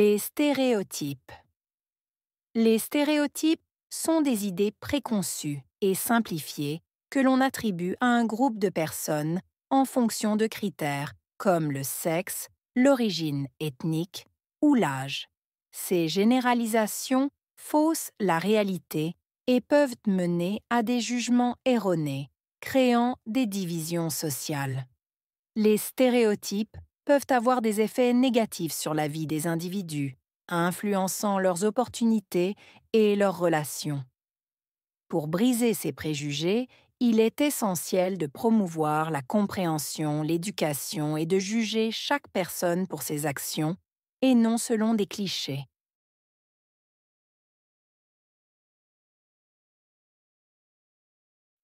Les stéréotypes. Les stéréotypes sont des idées préconçues et simplifiées que l'on attribue à un groupe de personnes en fonction de critères comme le sexe, l'origine ethnique ou l'âge. Ces généralisations faussent la réalité et peuvent mener à des jugements erronés, créant des divisions sociales. Les stéréotypes peuvent avoir des effets négatifs sur la vie des individus, influençant leurs opportunités et leurs relations. Pour briser ces préjugés, il est essentiel de promouvoir la compréhension, l'éducation et de juger chaque personne pour ses actions et non selon des clichés.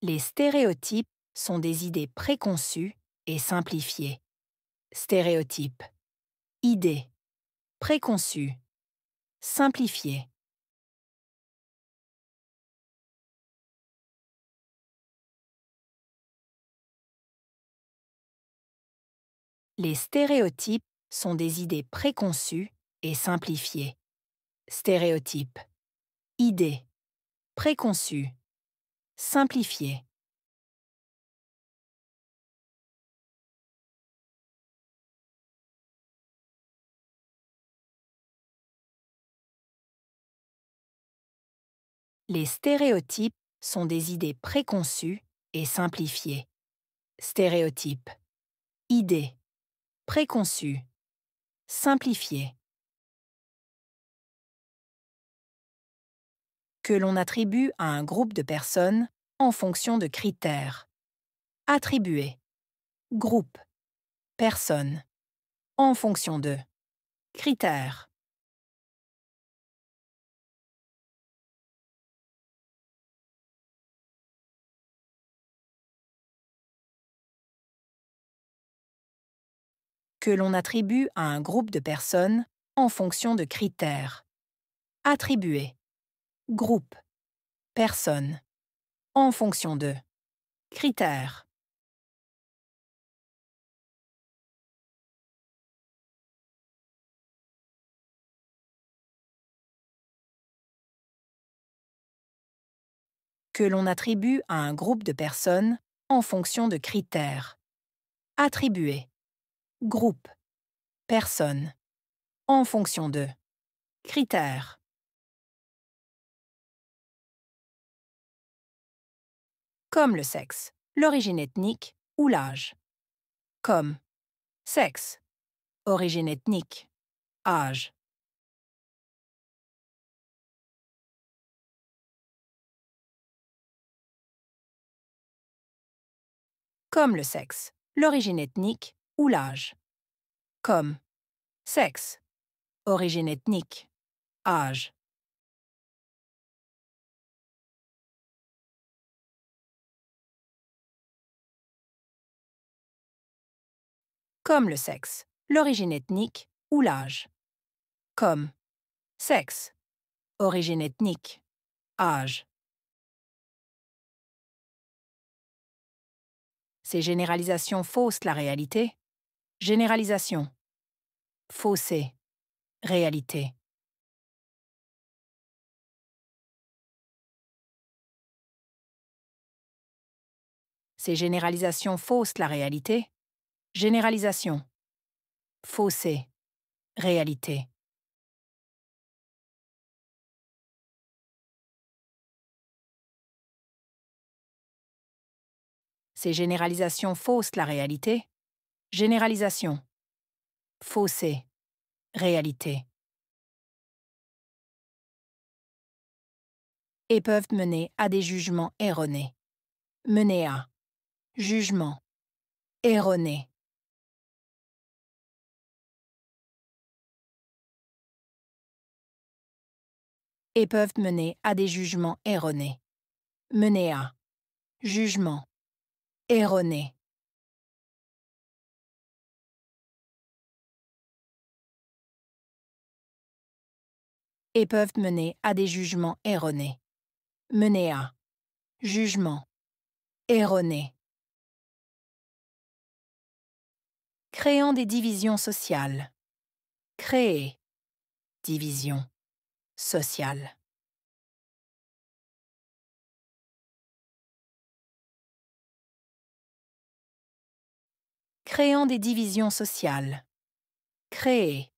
Les stéréotypes sont des idées préconçues et simplifiées. Stéréotype. Idée. Préconçue. Simplifiée. Les stéréotypes sont des idées préconçues et simplifiées. Stéréotype. Idée. Préconçue. Simplifiée. Les stéréotypes sont des idées préconçues et simplifiées. Stéréotype. Idée. Préconçue. Simplifiée. Que l'on attribue à un groupe de personnes en fonction de critères. Attribuer. Groupe. Personne. En fonction de. Critères. Que l'on attribue à un groupe de personnes en fonction de critères. Attribuer. Groupe. Personne. En fonction de. Critères. Que l'on attribue à un groupe de personnes en fonction de critères. Attribuer. Groupe. Personne. En fonction de. Critères. Comme le sexe, l'origine ethnique ou l'âge. Comme. Sexe. Origine ethnique. Âge. Comme le sexe, l'origine ethnique ou l'âge. Comme. Sexe. Origine ethnique. Âge. Comme le sexe, l'origine ethnique ou l'âge. Comme. Sexe. Origine ethnique. Âge. Ces généralisations faussent la réalité. Généralisation. Fausser. Réalité. Ces généralisations faussent la réalité. Généralisation. Fausser. Réalité. Ces généralisations faussent la réalité. Généralisation. Fausser. Réalité. Et peuvent mener à des jugements erronés. Mener à. Jugement. Erroné. Et peuvent mener à des jugements erronés. Mener à. Jugement. Erroné. Et peuvent mener à des jugements erronés. Mener à. Jugement. Erroné. Créant des divisions sociales. Créer. division, sociale. Créant des divisions sociales. Créer,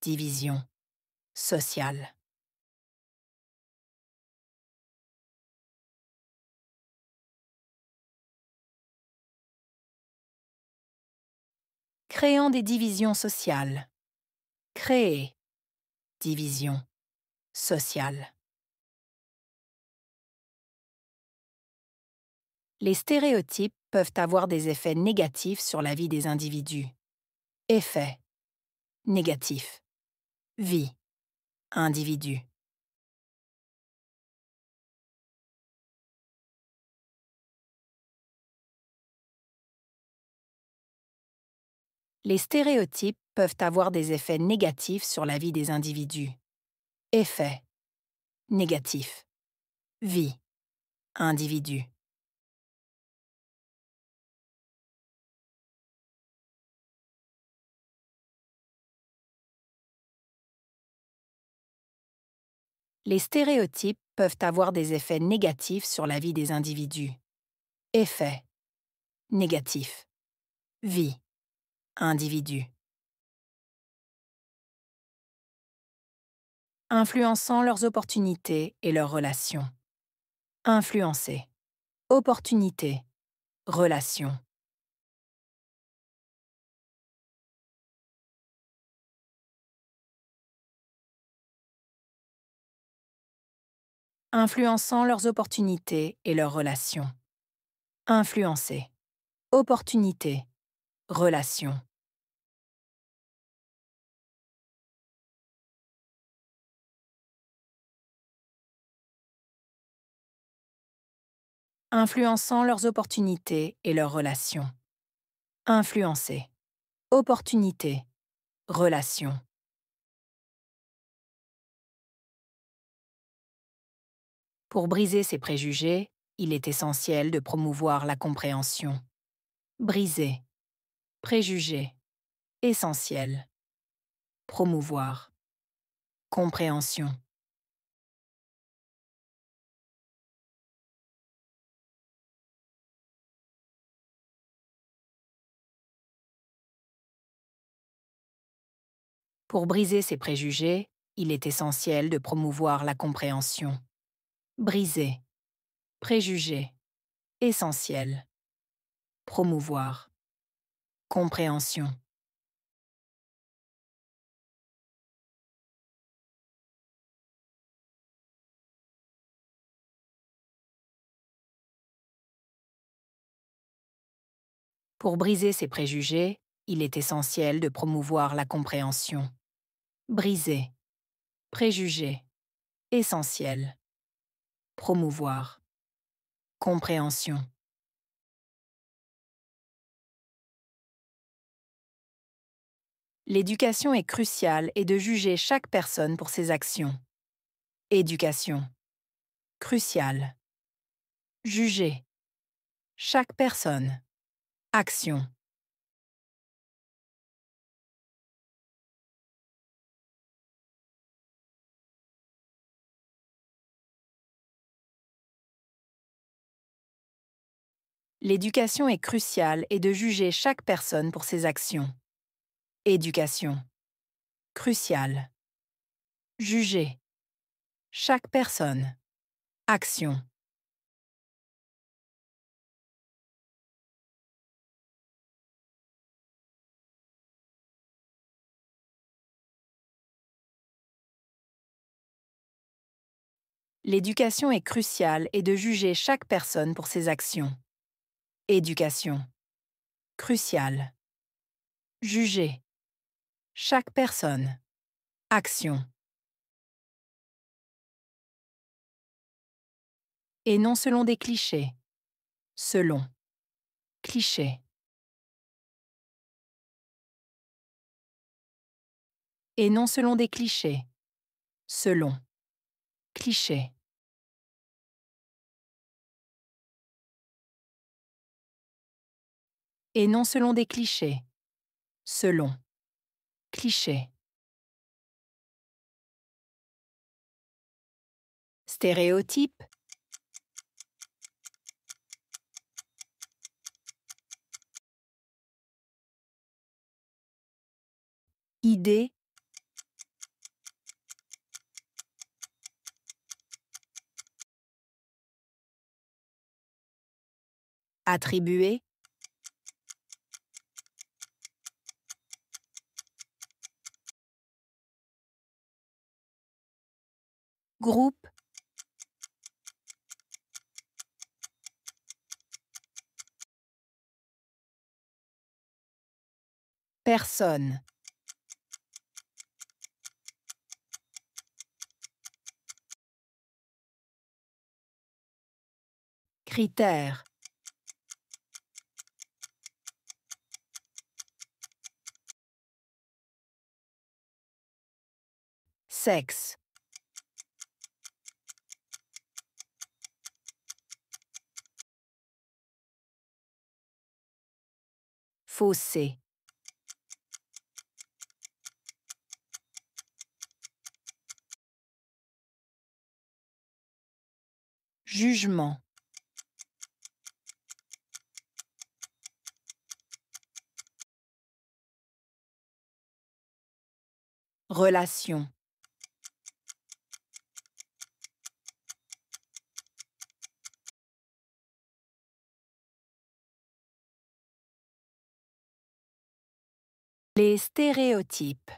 division, sociale. Créant des divisions sociales. Créer, division, sociale. Les stéréotypes peuvent avoir des effets négatifs sur la vie des individus. Effet négatif. Vie, individu. Les stéréotypes peuvent avoir des effets négatifs sur la vie des individus. Effet négatif. Vie, individu. Les stéréotypes peuvent avoir des effets négatifs sur la vie des individus. Effet négatif. Vie, individu. Influençant leurs opportunités et leurs relations. Influencer. Opportunité. Relation. Influençant leurs opportunités et leurs relations. Influencer. Opportunité. Relation. Influençant leurs opportunités et leurs relations. Influencer. Opportunité. Relation. Pour briser ces préjugés, il est essentiel de promouvoir la compréhension. Briser. Préjugés. Essentiel. Promouvoir. Compréhension. Pour briser ces préjugés, il est essentiel de promouvoir la compréhension. Briser. Préjugés. Essentiel. Promouvoir. Compréhension. Pour briser ces préjugés, il est essentiel de promouvoir la compréhension. Briser. Préjugés. Essentiel. Promouvoir. Compréhension. L'éducation est cruciale et de juger chaque personne pour ses actions. Éducation. Cruciale. Juger. Chaque personne. Action. L'éducation est cruciale et de juger chaque personne pour ses actions. Éducation. Cruciale. Juger. Chaque personne. Action. L'éducation est cruciale et de juger chaque personne pour ses actions. Éducation. Cruciale. Juger. Chaque personne. Action. Et non selon des clichés. Selon. Cliché. Et non selon des clichés. Selon. Cliché. Et non selon des clichés. Selon. Cliché. Stéréotype. Idée. Attribuer. Groupe. Personne. Critère. Sexe. Fossé. Jugement. Relation. Les stéréotypes.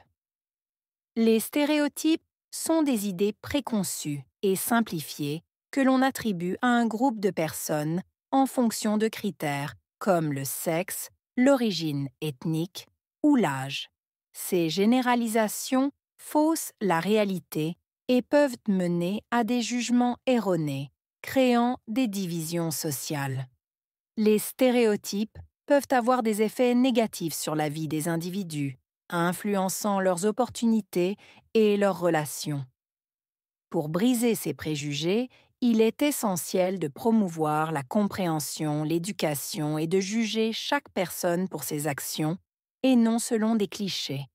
Les stéréotypes sont des idées préconçues et simplifiées que l'on attribue à un groupe de personnes en fonction de critères comme le sexe, l'origine ethnique ou l'âge. Ces généralisations faussent la réalité et peuvent mener à des jugements erronés, créant des divisions sociales. Les stéréotypes peuvent avoir des effets négatifs sur la vie des individus, influençant leurs opportunités et leurs relations. Pour briser ces préjugés, il est essentiel de promouvoir la compréhension, l'éducation et de juger chaque personne pour ses actions et non selon des clichés.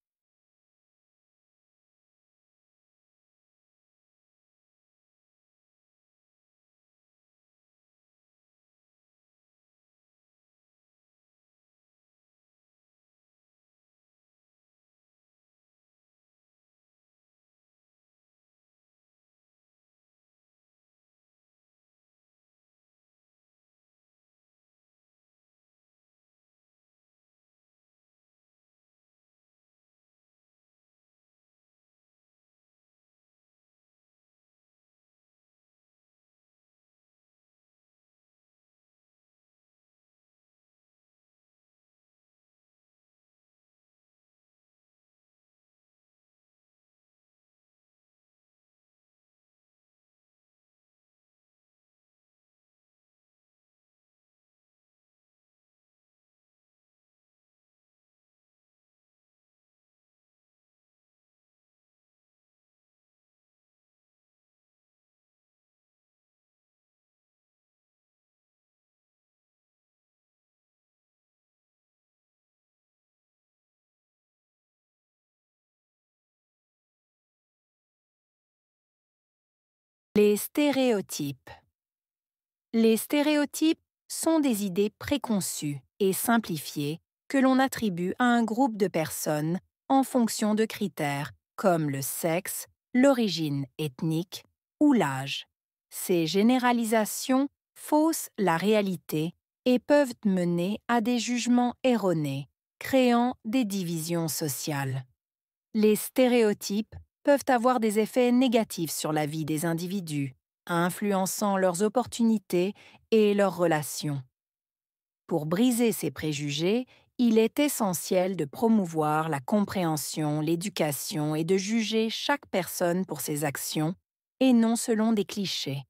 Les stéréotypes. Les stéréotypes sont des idées préconçues et simplifiées que l'on attribue à un groupe de personnes en fonction de critères comme le sexe, l'origine ethnique ou l'âge. Ces généralisations faussent la réalité et peuvent mener à des jugements erronés, créant des divisions sociales. Les stéréotypes peuvent avoir des effets négatifs sur la vie des individus, influençant leurs opportunités et leurs relations. Pour briser ces préjugés, il est essentiel de promouvoir la compréhension, l'éducation et de juger chaque personne pour ses actions et non selon des clichés.